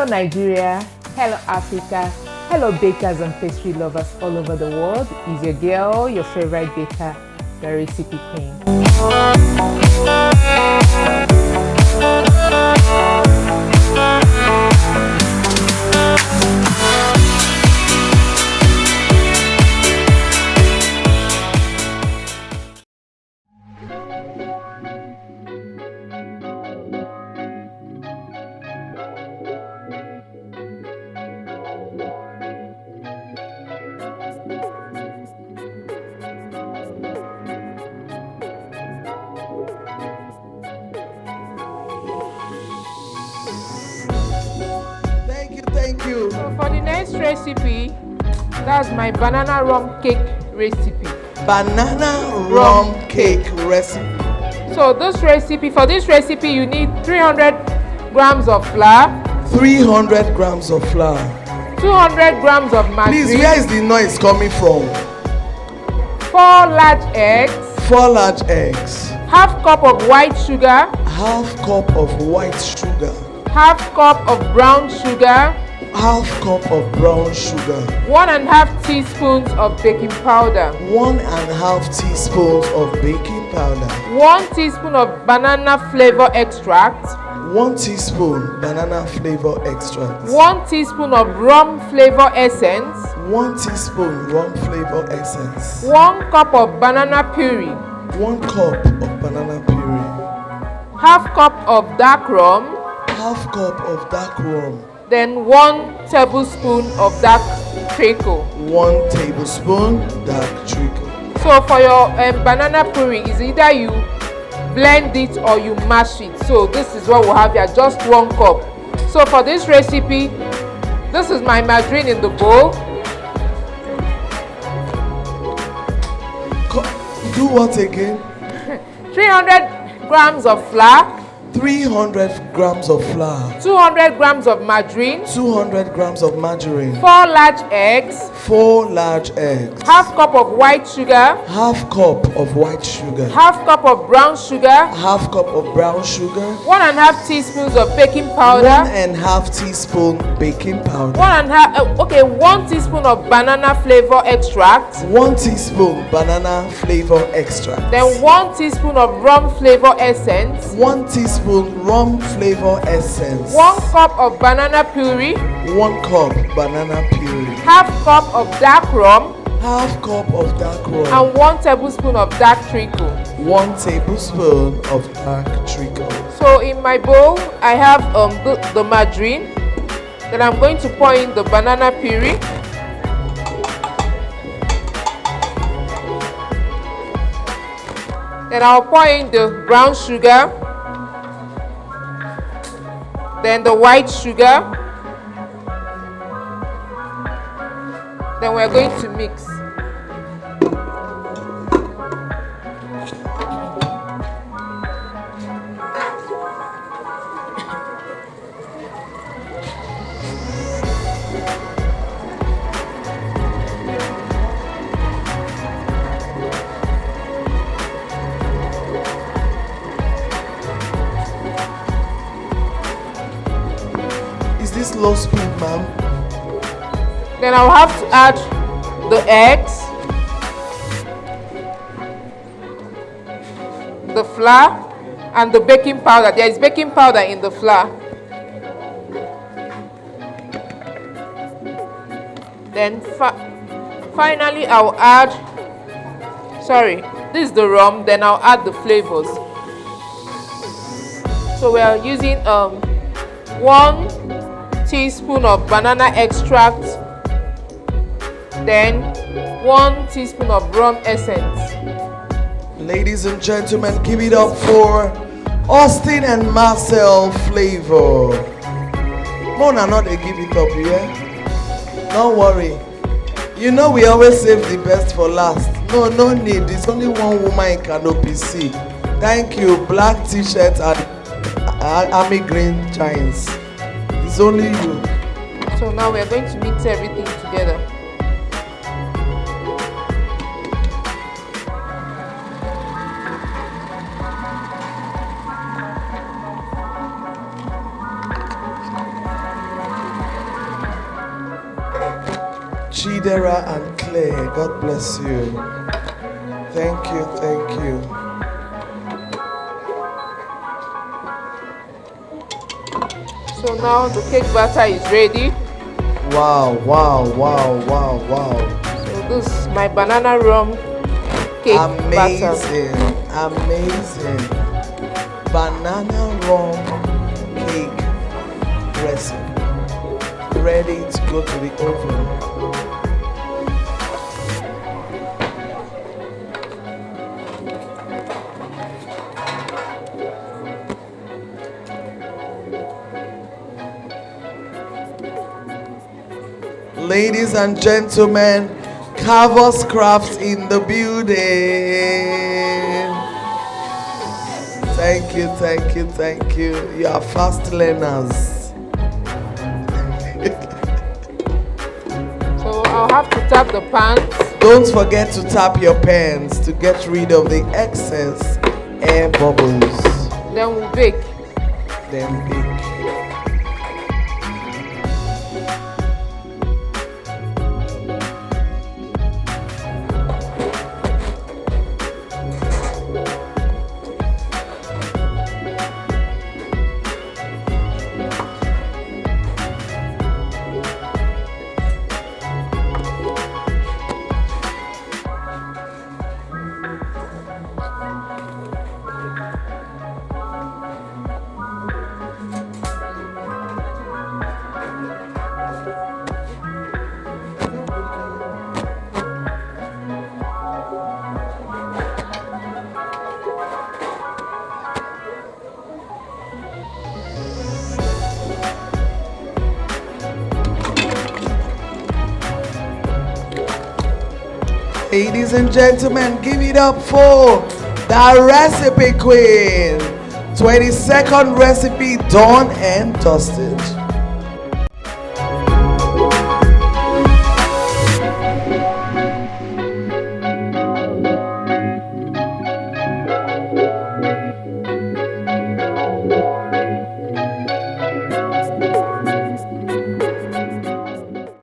Nigeria, hello Africa, hello bakers and pastry lovers all over the world. Is your girl, your favorite baker, the Recipe Queen. Thank you. So for the next recipe, that's my banana rum cake recipe. Banana rum cake recipe. So for this recipe, you need 300 grams of flour, 300 grams of flour. 200 grams of margarine. Please, where is the noise coming from? 4 large eggs, 4 large eggs. half cup of white sugar, Half cup of white sugar. half cup of brown sugar, Half cup of brown sugar. 1.5 teaspoons of baking powder, 1.5 teaspoons of baking powder. 1 teaspoon of banana flavor extract, 1 teaspoon banana flavor extract. 1 teaspoon of rum flavor essence, 1 teaspoon rum flavor essence. 1 cup of banana puree, 1 cup of banana puree. half cup of dark rum, Half cup of dark rum. then 1 tablespoon of dark treacle. 1 tablespoon dark treacle. So for your banana puree, is either you blend it or you mash it. So this is what we have here, just 1 cup. So for this recipe, this is my margarine in the bowl. Do what again? 300 grams of flour, 300 grams of flour. 200 grams of margarine, 200 grams of margarine. 4 large eggs, 4 large eggs. half cup of white sugar, Half cup of white sugar. half cup of brown sugar, Half cup of brown sugar. 1.5 teaspoons of baking powder, 1.5 teaspoon baking powder. 1 teaspoon of banana flavor extract, 1 teaspoon banana flavor extract. then 1 teaspoon of rum flavor essence, 1 teaspoon rum flavor essence. 1 cup of banana puree, 1 cup banana puree. half cup of dark rum, Half cup of dark rum. and 1 tablespoon of dark treacle. 1 tablespoon of dark treacle. So in my bowl, I have the margarine. Then I'm going to pour in the banana puree. Then I'll pour in the brown sugar. Then the white sugar. Then we're going to mix. Is this low speed, ma'am? Then I'll have to add the eggs, the flour, and the baking powder. There is baking powder in the flour. Then finally I'll add, this is the rum, then I'll add the flavors. So we are using 1 teaspoon of banana extract, then 1 teaspoon of rum essence. Ladies and gentlemen, give it up for Austin and Marcel Flavor. Mona, not they give it up, yeah? Don't worry. You know we always save the best for last. No need. There's only one woman in Canopy C. Thank you. Black t-shirt and army green giants. It's only you. So now we're going to mix everything together. Chidera and Claire, God bless you. Thank you, thank you. So now the cake batter is ready. Wow, wow, wow, wow, wow. So this is my banana rum cake batter. Amazing, amazing. Banana rum cake recipe. Ready to go to the oven. Ladies and gentlemen, Carver's Crafts in the building. Thank you, thank you, thank you. You are fast learners. So I'll have to tap the pans. Don't forget to tap your pans to get rid of the excess air bubbles. Then we'll bake. Then bake. Ladies and gentlemen, give it up for the recipe queen. 22nd recipe done and dusted.